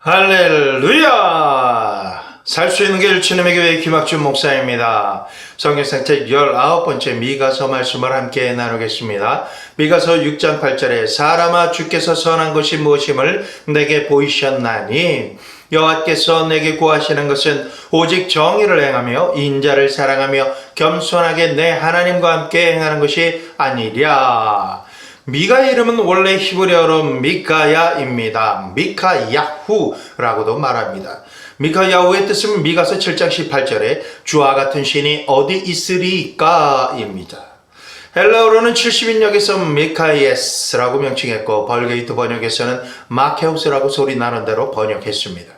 할렐루야! 살 수 있는 길 주님의 교회 김학준 목사입니다. 성경상책 19번째 미가서 말씀을 함께 나누겠습니다. 미가서 6장 8절에 사람아 주께서 선한 것이 무엇임을 내게 보이셨나니 여호와께서 내게 구하시는 것은 오직 정의를 행하며 인자를 사랑하며 겸손하게 내 하나님과 함께 행하는 것이 아니랴. 미가의 이름은 원래 히브리어로 미카야입니다. 미카야후라고도 말합니다. 미카야후의 뜻은 미가서 7장 18절에 주와 같은 신이 어디 있으리까입니다. 헬라어로는 70인역에서 미카이에스라고 명칭했고 벌게이트 번역에서는 마케우스라고 소리 나는 대로 번역했습니다.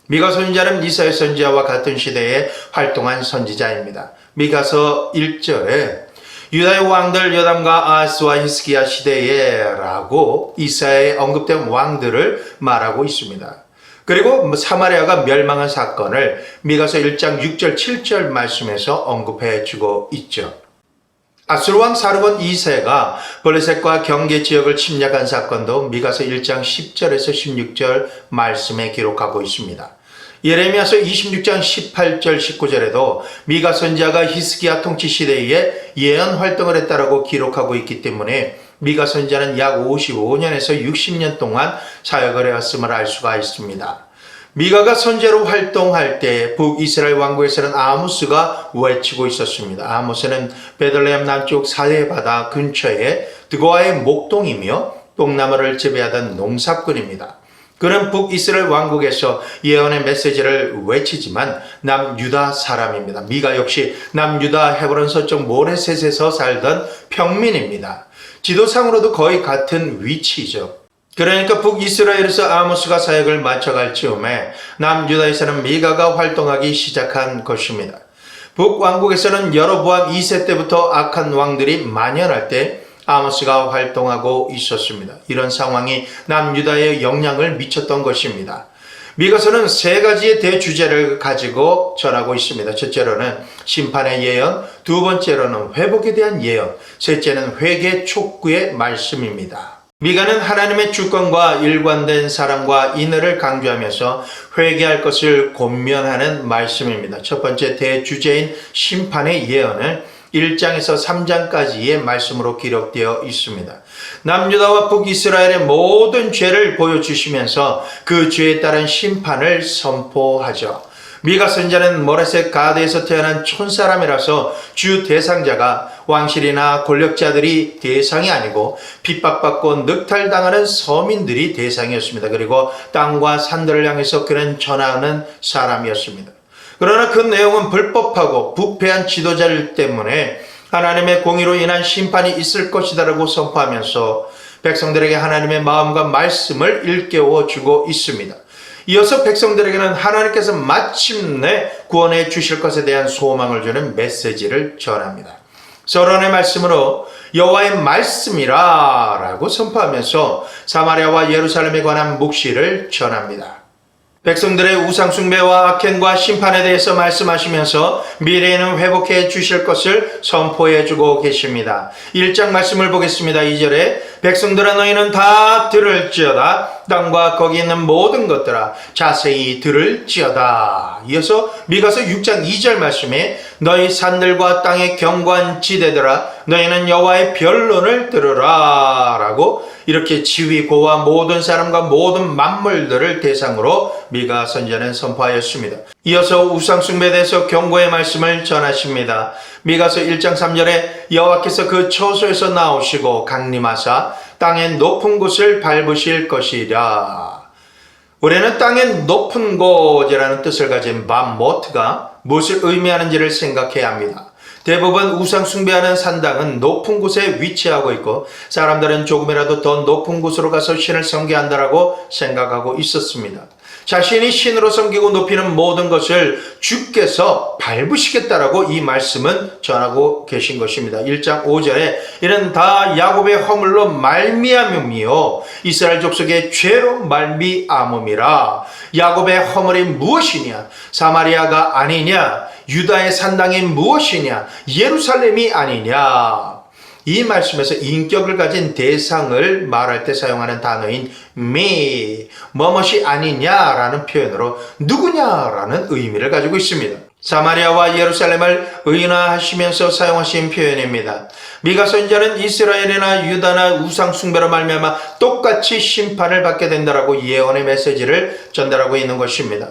미가 선지자는 이사야 선지자와 같은 시대에 활동한 선지자입니다. 미가서 1절에 유다의 왕들 요담과 아하스와 히스기야 시대에 라고 이사야에 언급된 왕들을 말하고 있습니다. 그리고 사마리아가 멸망한 사건을 미가서 1장 6절 7절 말씀에서 언급해 주고 있죠. 아수르 왕 사르곤 2세가 블레셋과 경계 지역을 침략한 사건도 미가서 1장 10절에서 16절 말씀에 기록하고 있습니다. 예레미야서 26장 18절 19절에도 미가 선지자가 히스기야 통치 시대에 예언 활동을 했다라고 기록하고 있기 때문에 미가 선지자는 약 55년에서 60년 동안 사역을 해왔음을 알 수가 있습니다. 미가가 선지자로 활동할 때 북이스라엘 왕국에서는 아모스가 외치고 있었습니다. 아모스는 베들레헴 남쪽 사해바다 근처에 드고아의 목동이며 동남아를 지배하던 농사꾼입니다. 그는 북이스라엘 왕국에서 예언의 메시지를 외치지만 남유다 사람입니다. 미가 역시 남유다 헤브론 서쪽 모레셋에서 살던 평민입니다. 지도상으로도 거의 같은 위치죠. 그러니까 북이스라엘에서 아모스가 사역을 마쳐갈 즈음에 남유다에서는 미가가 활동하기 시작한 것입니다. 북왕국에서는 여로보암 2세 때부터 악한 왕들이 만연할 때 아모스가 활동하고 있었습니다. 이런 상황이 남유다에 영향을 미쳤던 것입니다. 미가서는 세 가지의 대주제를 가지고 전하고 있습니다. 첫째로는 심판의 예언, 두 번째로는 회복에 대한 예언, 셋째는 회개 촉구의 말씀입니다. 미가는 하나님의 주권과 일관된 사랑과 인애를 강조하면서 회개할 것을 권면하는 말씀입니다. 첫 번째 대주제인 심판의 예언을 1장에서 3장까지의 말씀으로 기록되어 있습니다. 남유다와 북이스라엘의 모든 죄를 보여주시면서 그 죄에 따른 심판을 선포하죠. 미가 선지자는 모레셋 가드에서 태어난 촌사람이라서 주 대상자가 왕실이나 권력자들이 대상이 아니고 핍박받고 늑탈당하는 서민들이 대상이었습니다. 그리고 땅과 산들을 향해서 그는 전하는 사람이었습니다. 그러나 그 내용은 불법하고 부패한 지도자들 때문에 하나님의 공의로 인한 심판이 있을 것이다라고 선포하면서 백성들에게 하나님의 마음과 말씀을 일깨워 주고 있습니다. 이어서 백성들에게는 하나님께서 마침내 구원해 주실 것에 대한 소망을 주는 메시지를 전합니다. 서론의 말씀으로 여호와의 말씀이라 라고 선포하면서 사마리아와 예루살렘에 관한 묵시를 전합니다. 백성들의 우상숭배와 악행과 심판에 대해서 말씀하시면서 미래에는 회복해 주실 것을 선포해 주고 계십니다. 1장 말씀을 보겠습니다. 2절에 백성들아 너희는 다 들을지어다 땅과 거기 있는 모든 것들아 자세히 들을지어다. 이어서 미가서 6장 2절 말씀에 너희 산들과 땅의 견고한 지대들아 너희는 여호와의 변론을 들으라 라고 이렇게 지위고와 모든 사람과 모든 만물들을 대상으로 미가 선지자는 선포하였습니다. 이어서 우상숭배에 대해서 경고의 말씀을 전하십니다. 미가서 1장 3절에 여호와께서 그 처소에서 나오시고 강림하사 땅의 높은 곳을 밟으실 것이랴. 우리는 땅의 높은 곳이라는 뜻을 가진 맘모트가 무엇을 의미하는지를 생각해야 합니다. 대부분 우상 숭배하는 산당은 높은 곳에 위치하고 있고 사람들은 조금이라도 더 높은 곳으로 가서 신을 섬겨한다라고 생각하고 있었습니다. 자신이 신으로 섬기고 높이는 모든 것을 주께서 밟으시겠다라고 이 말씀은 전하고 계신 것입니다. 1장 5절에 이는 다 야곱의 허물로 말미암음이요 이스라엘 족속의 죄로 말미암음이라. 야곱의 허물이 무엇이냐? 사마리아가 아니냐? 유다의 산당이 무엇이냐? 예루살렘이 아니냐? 이 말씀에서 인격을 가진 대상을 말할 때 사용하는 단어인 me, 뭐뭇이 아니냐라는 표현으로 누구냐라는 의미를 가지고 있습니다. 사마리아와 예루살렘을 의인화하시면서 사용하신 표현입니다. 미가 선지자는 이스라엘이나 유다나 우상 숭배로 말미암아 똑같이 심판을 받게 된다라고 예언의 메시지를 전달하고 있는 것입니다.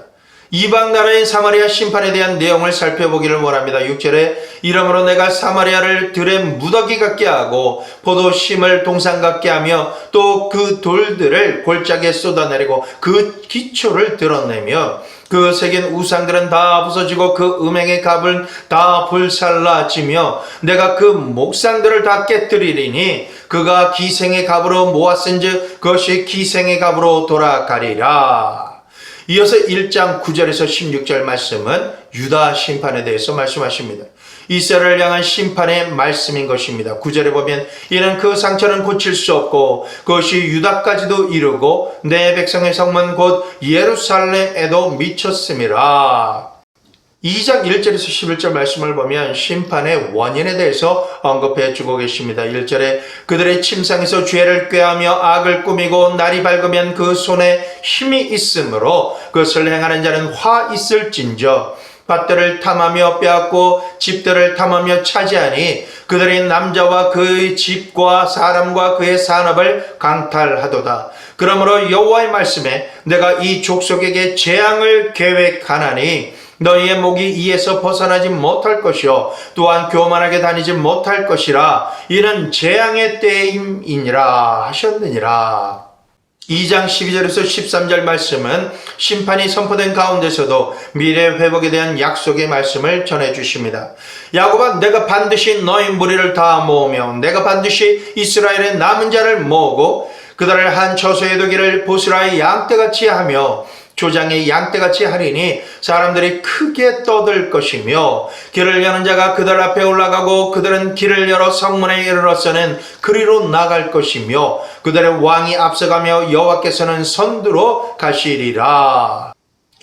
이방 나라인 사마리아 심판에 대한 내용을 살펴보기를 원합니다. 6절에 이러므로 내가 사마리아를 들의 무더기 같게 하고 포도심을 동산 같게 하며 또 그 돌들을 골짜기에 쏟아내리고 그 기초를 드러내며 그 새긴 우상들은 다 부서지고 그 음행의 값은 다 불살라지며 내가 그 목상들을 다 깨뜨리리니 그가 기생의 값으로 모았은즉 그것이 기생의 값으로 돌아가리라. 이어서 1장 9절에서 16절 말씀은 유다 심판에 대해서 말씀하십니다. 이스라엘을 향한 심판의 말씀인 것입니다. 9절에 보면 이는 그 상처는 고칠 수 없고 그것이 유다까지도 이르고 내 백성의 성문 곧 예루살렘에도 미쳤음이라. 2장 1절에서 11절 말씀을 보면 심판의 원인에 대해서 언급해 주고 계십니다. 1절에 그들의 침상에서 죄를 꾀하며 악을 꾸미고 날이 밝으면 그 손에 힘이 있으므로 그것을 행하는 자는 화 있을진저 밭들을 탐하며 빼앗고 집들을 탐하며 차지하니 그들이 남자와 그의 집과 사람과 그의 산업을 강탈하도다. 그러므로 여호와의 말씀에 내가 이 족속에게 재앙을 계획하나니 너희의 목이 이에서 벗어나지 못할 것이요 또한 교만하게 다니지 못할 것이라 이는 재앙의 때임이니라 하셨느니라. 2장 12절에서 13절 말씀은 심판이 선포된 가운데서도 미래 회복에 대한 약속의 말씀을 전해주십니다. 야곱아 내가 반드시 너희 무리를 다 모으며 내가 반드시 이스라엘의 남은 자를 모으고 그들을 한 처소에 두기를 보스라의 양떼같이 하며 조장의 양떼같이 하리니 사람들이 크게 떠들 것이며 길을 여는 자가 그들 앞에 올라가고 그들은 길을 열어 성문에 이르러서는 그리로 나갈 것이며 그들의 왕이 앞서가며 여호와께서는 선두로 가시리라.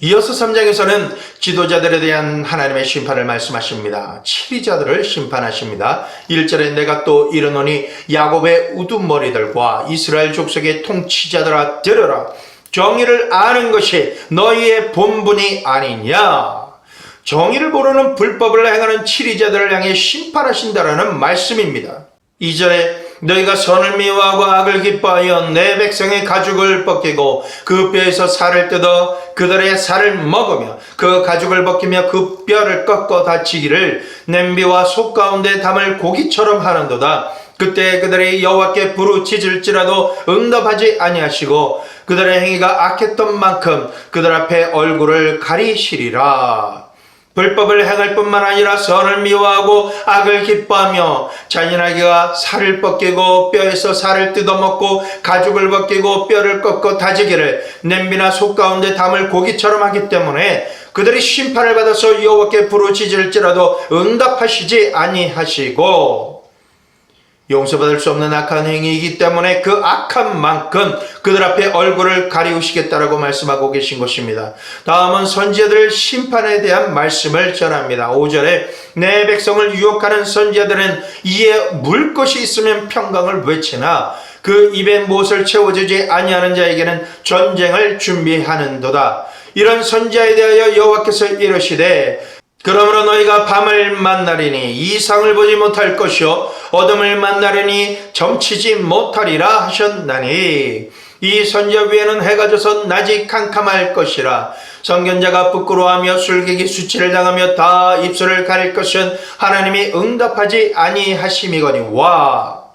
이어서 3장에서는 지도자들에 대한 하나님의 심판을 말씀하십니다. 치리자들을 심판하십니다. 1절에 내가 또 이르노니 야곱의 우두머리들과 이스라엘 족속의 통치자들아 들으라. 정의를 아는 것이 너희의 본분이 아니냐. 정의를 모르는 불법을 행하는 치리자들을 향해 심판하신다라는 말씀입니다. 2절에 너희가 선을 미워하고 악을 기뻐하여 내 백성의 가죽을 벗기고 그 뼈에서 살을 뜯어 그들의 살을 먹으며 그 가죽을 벗기며 그 뼈를 꺾어 다치기를 냄비와 속 가운데 담을 고기처럼 하는도다. 그때 그들이 여호와께 부르짖을지라도 응답하지 아니하시고 그들의 행위가 악했던 만큼 그들 앞에 얼굴을 가리시리라. 불법을 행할 뿐만 아니라 선을 미워하고 악을 기뻐하며 잔인하게가 살을 벗기고 뼈에서 살을 뜯어먹고 가죽을 벗기고 뼈를 꺾어 다지기를 냄비나 속 가운데 담을 고기처럼 하기 때문에 그들이 심판을 받아서 여호와께 부르짖을지라도 응답하시지 아니하시고 용서받을 수 없는 악한 행위이기 때문에 그 악한 만큼 그들 앞에 얼굴을 가리우시겠다라고 말씀하고 계신 것입니다. 다음은 선지자들 심판에 대한 말씀을 전합니다. 5절에 내 백성을 유혹하는 선지자들은 이에 물 것이 있으면 평강을 외치나 그 입에 무엇을 채워주지 아니하는 자에게는 전쟁을 준비하는도다. 이런 선지자에 대하여 여호와께서 이르시되 그러므로 너희가 밤을 만나리니 이상을 보지 못할 것이요 어둠을 만나리니 점치지 못하리라 하셨나니 이 선지자 위에는 해가 져서 낮이 캄캄할 것이라. 선견자가 부끄러워하며 술객이 수치를 당하며 다 입술을 가릴 것은 하나님이 응답하지 아니하심이거니와.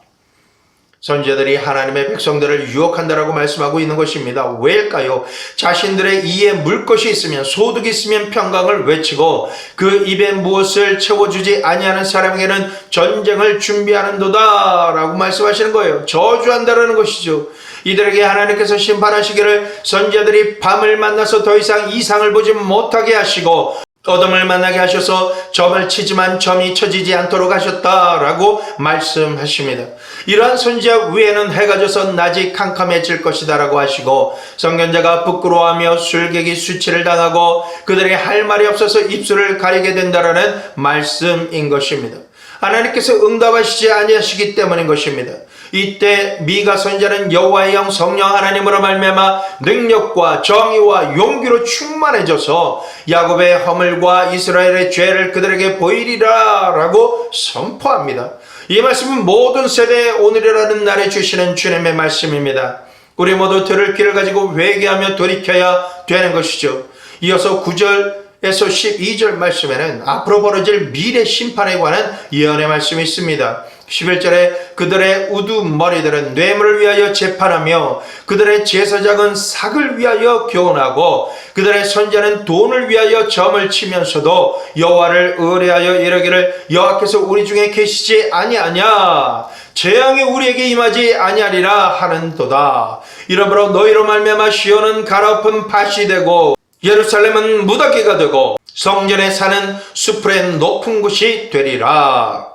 선지자들이 하나님의 백성들을 유혹한다라고 말씀하고 있는 것입니다. 왜일까요? 자신들의 이에 물 것이 있으면 소득이 있으면 평강을 외치고 그 입에 무엇을 채워주지 아니하는 사람에게는 전쟁을 준비하는도다 라고 말씀하시는 거예요. 저주한다라는 것이죠. 이들에게 하나님께서 심판하시기를 선지자들이 밤을 만나서 더 이상 이상을 보지 못하게 하시고 어둠을 만나게 하셔서 점을 치지만 점이 쳐지지 않도록 하셨다라고 말씀하십니다. 이러한 선지자 위에는 해가 져서 낮이 캄캄해질 것이다 라고 하시고 선견자가 부끄러워하며 술객이 수치를 당하고 그들이 할 말이 없어서 입술을 가리게 된다라는 말씀인 것입니다. 하나님께서 응답하시지 아니하시기 때문인 것입니다. 이때 미가 선지자는 여호와의 영 성령 하나님으로 말미암아 능력과 정의와 용기로 충만해져서 야곱의 허물과 이스라엘의 죄를 그들에게 보이리라 라고 선포합니다. 이 말씀은 모든 세대에 오늘이라는 날에 주시는 주님의 말씀입니다. 우리 모두 들을 귀를 가지고 회개하며 돌이켜야 되는 것이죠. 이어서 9절에서 12절 말씀에는 앞으로 벌어질 미래 심판에 관한 예언의 말씀이 있습니다. 11절에 그들의 우두머리들은 뇌물을 위하여 재판하며 그들의 제사장은 삭을 위하여 교훈하고 그들의 선지자는 돈을 위하여 점을 치면서도 여호와를 의뢰하여 이르기를 여호와께서 우리 중에 계시지 아니하냐 재앙이 우리에게 임하지 아니하리라 하는도다. 이러므로 너희로 말미암아 시온은 가라엎은 밭이 되고 예루살렘은 무더기가 되고 성전에 사는 숲의 높은 곳이 되리라.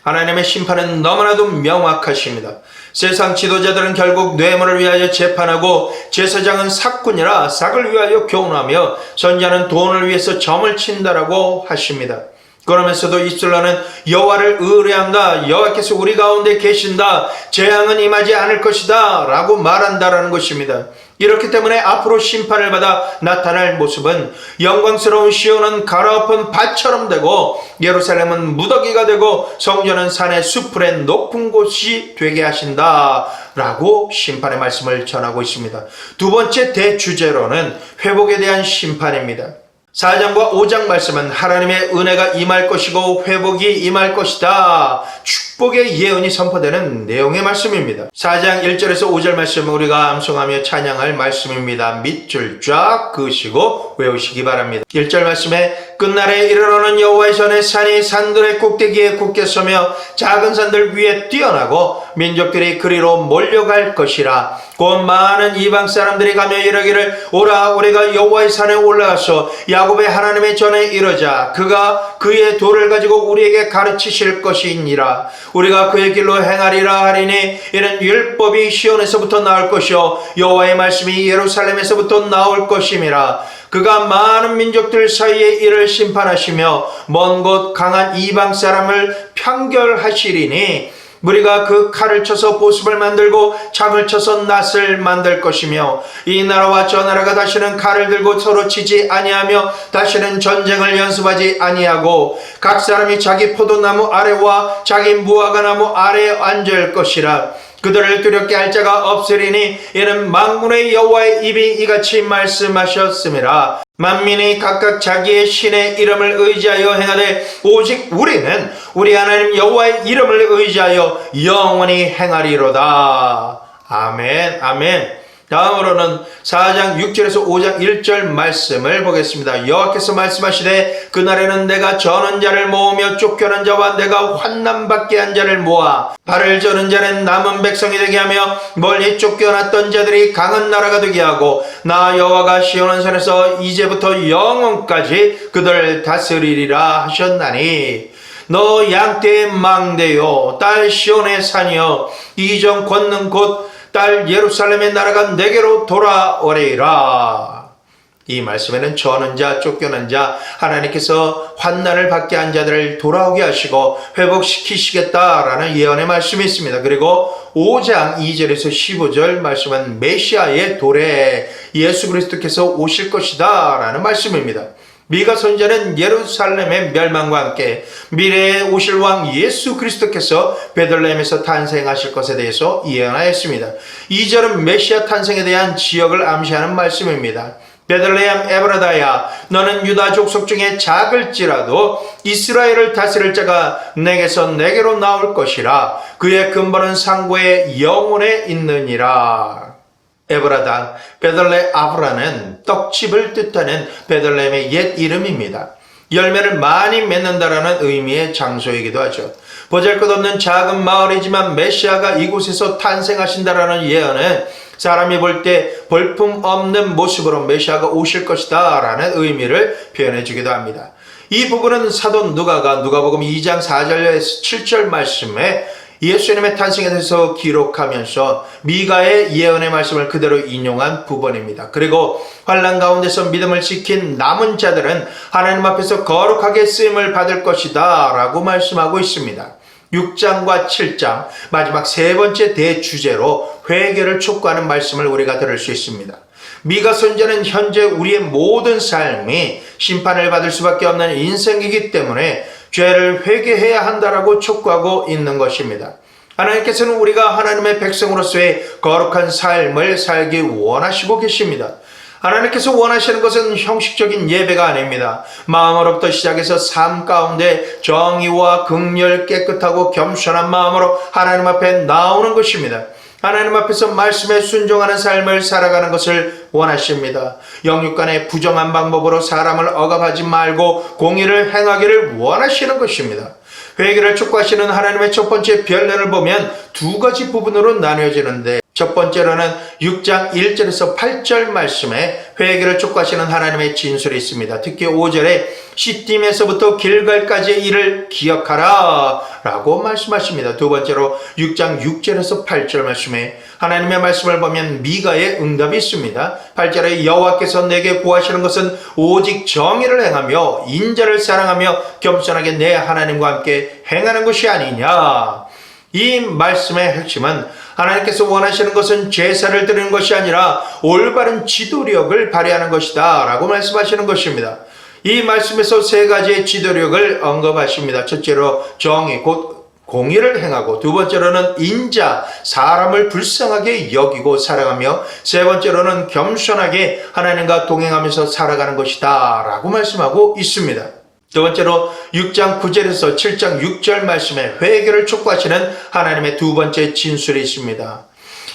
하나님의 심판은 너무나도 명확하십니다. 세상 지도자들은 결국 뇌물을 위하여 재판하고 제사장은 삭군이라 삭을 위하여 교훈하며 선지자는 돈을 위해서 점을 친다라고 하십니다. 그러면서도 이슬라는 여호와를 의뢰한다. 여호와께서 우리 가운데 계신다. 재앙은 임하지 않을 것이다 라고 말한다라는 것입니다. 이렇기 때문에 앞으로 심판을 받아 나타날 모습은 영광스러운 시온은 가라엎은 밭처럼 되고 예루살렘은 무더기가 되고 성전은 산의 수풀의 높은 곳이 되게 하신다 라고 심판의 말씀을 전하고 있습니다. 두 번째 대주제로는 회복에 대한 심판입니다. 4장과 5장 말씀은 하나님의 은혜가 임할 것이고 회복이 임할 것이다. 축복의 예언이 선포되는 내용의 말씀입니다. 4장 1절에서 5절 말씀은 우리가 암송하며 찬양할 말씀입니다. 밑줄 쫙 그으시고 외우시기 바랍니다. 1절 말씀에 끝날에 이르러는 여호와의 전에 산이 산들의 꼭대기에 굳게 서며 작은 산들 위에 뛰어나고 민족들이 그리로 몰려갈 것이라. 곧 많은 이방 사람들이 가며 이르기를 오라 우리가 여호와의 산에 올라가서 야곱의 하나님의 전에 이르자. 그가 그의 도를 가지고 우리에게 가르치실 것이니라. 우리가 그의 길로 행하리라 하리니 이는 율법이 시온에서부터 나올 것이요 여호와의 말씀이 예루살렘에서부터 나올 것임이라. 그가 많은 민족들 사이에 이를 심판하시며 먼 곳 강한 이방 사람을 판결하시리니 무리가 그 칼을 쳐서 보습을 만들고 창을 쳐서 낫을 만들 것이며 이 나라와 저 나라가 다시는 칼을 들고 서로 치지 아니하며 다시는 전쟁을 연습하지 아니하고 각 사람이 자기 포도나무 아래와 자기 무화과나무 아래에 앉을 것이라. 그들을 두렵게 할 자가 없으리니 이는 만군의 여호와의 입이 이같이 말씀하셨음이라. 만민이 각각 자기의 신의 이름을 의지하여 행하되 오직 우리는 우리 하나님 여호와의 이름을 의지하여 영원히 행하리로다. 아멘 아멘. 다음으로는 4장 6절에서 5장 1절 말씀을 보겠습니다. 여호와께서 말씀하시되 그날에는 내가 저는 자를 모으며 쫓겨난 자와 내가 환난받게 한 자를 모아 발을 저는 자는 남은 백성이 되게 하며 멀리 쫓겨났던 자들이 강한 나라가 되게 하고 나 여호와가 시온한 산에서 이제부터 영원까지 그들을 다스리리라 하셨나니 너 양떼의 망대요 딸 시온의 산이여 이정 걷는 곳 딸 예루살렘의 나라가 내게로 돌아오리라. 이 말씀에는 저는 자 쫓겨난 자 하나님께서 환난을 받게 한 자들을 돌아오게 하시고 회복시키시겠다라는 예언의 말씀이 있습니다. 그리고 5장 2절에서 15절 말씀은 메시아의 도래 예수 그리스도께서 오실 것이다 라는 말씀입니다. 미가 선지자는 예루살렘의 멸망과 함께 미래에 오실 왕 예수 그리스도께서 베들레헴에서 탄생하실 것에 대해서 예언하였습니다. 2절은 메시아 탄생에 대한 지역을 암시하는 말씀입니다. 베들레헴 에브라다야 너는 유다 족속 중에 작을지라도 이스라엘을 다스릴 자가 내게서 내게로 나올 것이라. 그의 근본은 상고의 영혼에 있느니라. 에브라다, 베들레 아브라는 떡집을 뜻하는 베들레헴의 옛 이름입니다. 열매를 많이 맺는다라는 의미의 장소이기도 하죠. 보잘것없는 작은 마을이지만 메시아가 이곳에서 탄생하신다라는 예언은 사람이 볼 때 볼품 없는 모습으로 메시아가 오실 것이다 라는 의미를 표현해 주기도 합니다. 이 부분은 사도 누가복음 2장 4절에서 7절 말씀에 예수님의 탄생에 대해서 기록하면서 미가의 예언의 말씀을 그대로 인용한 부분입니다. 그리고 환난 가운데서 믿음을 지킨 남은 자들은 하나님 앞에서 거룩하게 쓰임을 받을 것이다 라고 말씀하고 있습니다. 6장과 7장 마지막 세 번째 대주제로 회개를 촉구하는 말씀을 우리가 들을 수 있습니다. 미가 선지자는 현재 우리의 모든 삶이 심판을 받을 수밖에 없는 인생이기 때문에 죄를 회개해야 한다라고 촉구하고 있는 것입니다. 하나님께서는 우리가 하나님의 백성으로서의 거룩한 삶을 살기 원하시고 계십니다. 하나님께서 원하시는 것은 형식적인 예배가 아닙니다. 마음으로부터 시작해서 삶 가운데 정의와 긍휼, 깨끗하고 겸손한 마음으로 하나님 앞에 나오는 것입니다. 하나님 앞에서 말씀에 순종하는 삶을 살아가는 것을 원하십니다. 영육간의 부정한 방법으로 사람을 억압하지 말고 공의를 행하기를 원하시는 것입니다. 회개를 촉구하시는 하나님의 첫 번째 변론을 보면 두 가지 부분으로 나뉘어지는데, 첫 번째로는 6장 1절에서 8절 말씀에 회개를 촉구하시는 하나님의 진술이 있습니다. 특히 5절에 시딤에서부터 길갈까지의 일을 기억하라 라고 말씀하십니다. 두 번째로 6장 6절에서 8절 말씀에 하나님의 말씀을 보면 미가의 응답이 있습니다. 8절에 여호와께서 내게 구하시는 것은 오직 정의를 행하며 인자를 사랑하며 겸손하게 내 하나님과 함께 행하는 것이 아니냐. 이 말씀의 핵심은 하나님께서 원하시는 것은 제사를 드리는 것이 아니라 올바른 지도력을 발휘하는 것이다 라고 말씀하시는 것입니다. 이 말씀에서 세 가지의 지도력을 언급하십니다. 첫째로 정의, 곧 공의를 행하고, 두 번째로는 인자, 사람을 불쌍하게 여기고 사랑하며, 세 번째로는 겸손하게 하나님과 동행하면서 살아가는 것이다 라고 말씀하고 있습니다. 두 번째로 6장 9절에서 7장 6절 말씀에 회개를 촉구하시는 하나님의 두 번째 진술이 있습니다.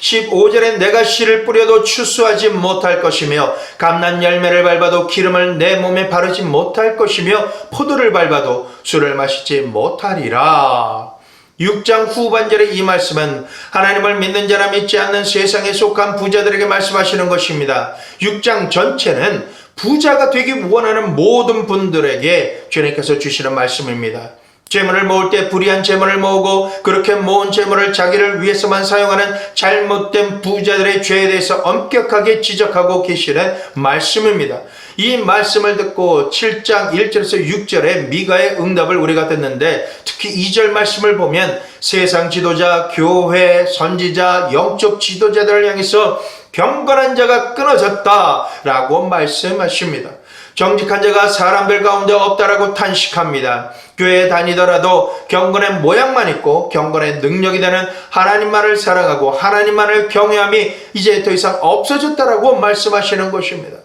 15절에 내가 씨를 뿌려도 추수하지 못할 것이며 감난 열매를 밟아도 기름을 내 몸에 바르지 못할 것이며 포도를 밟아도 술을 마시지 못하리라. 6장 후반절의 이 말씀은 하나님을 믿는 자나 믿지 않는 세상에 속한 부자들에게 말씀하시는 것입니다. 6장 전체는 부자가 되기 원하는 모든 분들에게 주님께서 주시는 말씀입니다. 재물을 모을 때 불의한 재물을 모으고 그렇게 모은 재물을 자기를 위해서만 사용하는 잘못된 부자들의 죄에 대해서 엄격하게 지적하고 계시는 말씀입니다. 이 말씀을 듣고 7장 1절에서 6절의 미가의 응답을 우리가 듣는데, 특히 2절 말씀을 보면 세상 지도자, 교회, 선지자, 영적 지도자들을 향해서 경건한 자가 끊어졌다 라고 말씀하십니다. 정직한 자가 사람들 가운데 없다라고 탄식합니다. 교회에 다니더라도 경건의 모양만 있고 경건의 능력이 되는 하나님만을 사랑하고 하나님만을 경외함이 이제 더 이상 없어졌다라고 말씀하시는 것입니다.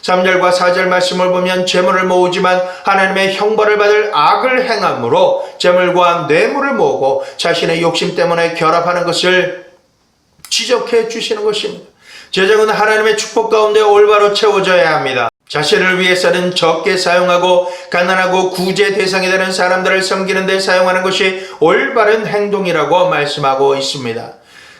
3절과 4절 말씀을 보면 재물을 모으지만 하나님의 형벌을 받을 악을 행함으로 재물과 뇌물을 모으고 자신의 욕심 때문에 결합하는 것을 지적해 주시는 것입니다. 재정은 하나님의 축복 가운데 올바로 채워져야 합니다. 자신을 위해서는 적게 사용하고 가난하고 구제 대상이 되는 사람들을 섬기는 데 사용하는 것이 올바른 행동이라고 말씀하고 있습니다.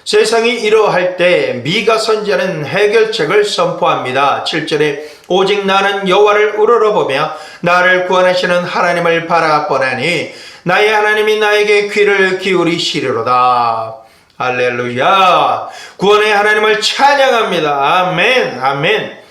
세상이 이러할 때 미가 선지자는 해결책을 선포합니다. 7절에 오직 나는 여호와를 우러러보며 나를 구원하시는 하나님을 바라보나니 나의 하나님이 나에게 귀를 기울이시리로다. 할렐루야. 구원의 하나님을 찬양합니다. 아멘, 아멘.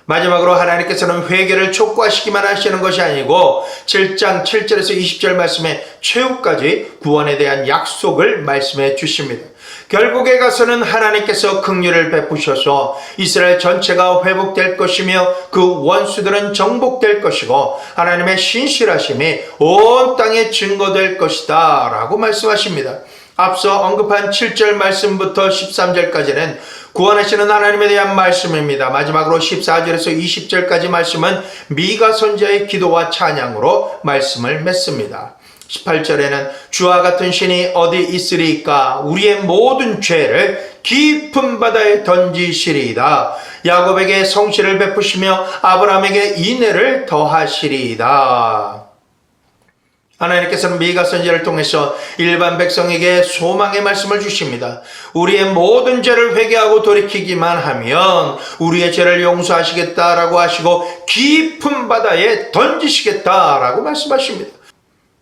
마지막으로 하나님께서는 회개를 촉구하시기만 하시는 것이 아니고 7장 7절에서 20절 말씀에 최후까지 구원에 대한 약속을 말씀해 주십니다. 결국에 가서는 하나님께서 긍휼을 베푸셔서 이스라엘 전체가 회복될 것이며 그 원수들은 정복될 것이고 하나님의 신실하심이 온 땅에 증거될 것이다 라고 말씀하십니다. 앞서 언급한 7절 말씀부터 13절까지는 구원하시는 하나님에 대한 말씀입니다. 마지막으로 14절에서 20절까지 말씀은 미가 선지자의 기도와 찬양으로 말씀을 맺습니다. 18절에는 주와 같은 신이 어디 있으리까? 우리의 모든 죄를 깊은 바다에 던지시리이다. 야곱에게 성실을 베푸시며 아브라함에게 인애를 더하시리이다. 하나님께서는 미가 선지자를 통해서 일반 백성에게 소망의 말씀을 주십니다. 우리의 모든 죄를 회개하고 돌이키기만 하면 우리의 죄를 용서하시겠다라고 하시고 깊은 바다에 던지시겠다라고 말씀하십니다.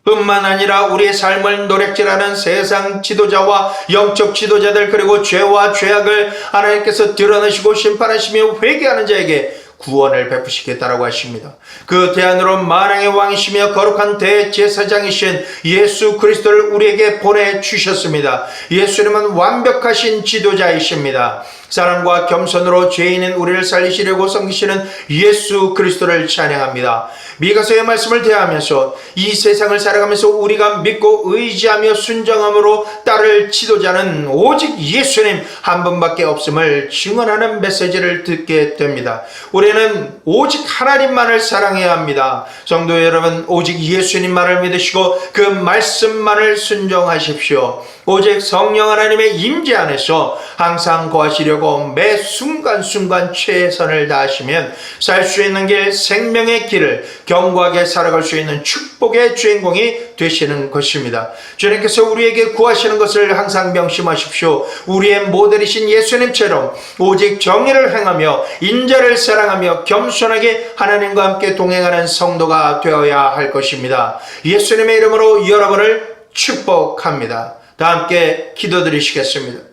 뿐만 아니라 우리의 삶을 노략질하는 세상 지도자와 영적 지도자들, 그리고 죄와 죄악을 하나님께서 드러내시고 심판하시며 회개하는 자에게 구원을 베푸시겠다라고 하십니다. 그 대안으로 만왕의 왕이시며 거룩한 대제사장이신 예수 그리스도를 우리에게 보내주셨습니다. 예수님은 완벽하신 지도자이십니다. 사랑과 겸손으로 죄인인 우리를 살리시려고 섬기시는 예수 그리스도를 찬양합니다. 미가서의 말씀을 대하면서 이 세상을 살아가면서 우리가 믿고 의지하며 순종함으로 따를 지도자는 오직 예수님 한 분밖에 없음을 증언하는 메시지를 듣게 됩니다. 우리는 오직 하나님만을 사랑해야 합니다. 성도 여러분, 오직 예수님만을 믿으시고 그 말씀만을 순종하십시오. 오직 성령 하나님의 임재 안에서 항상 거하시려고 매 순간순간 최선을 다하시면 살 수 있는 길, 생명의 길을 견고하게 살아갈 수 있는 축복의 주인공이 되시는 것입니다. 주님께서 우리에게 구하시는 것을 항상 명심하십시오. 우리의 모델이신 예수님처럼 오직 정의를 행하며 인자를 사랑하며 겸손하게 하나님과 함께 동행하는 성도가 되어야 할 것입니다. 예수님의 이름으로 여러분을 축복합니다. 다 함께 기도드리시겠습니다.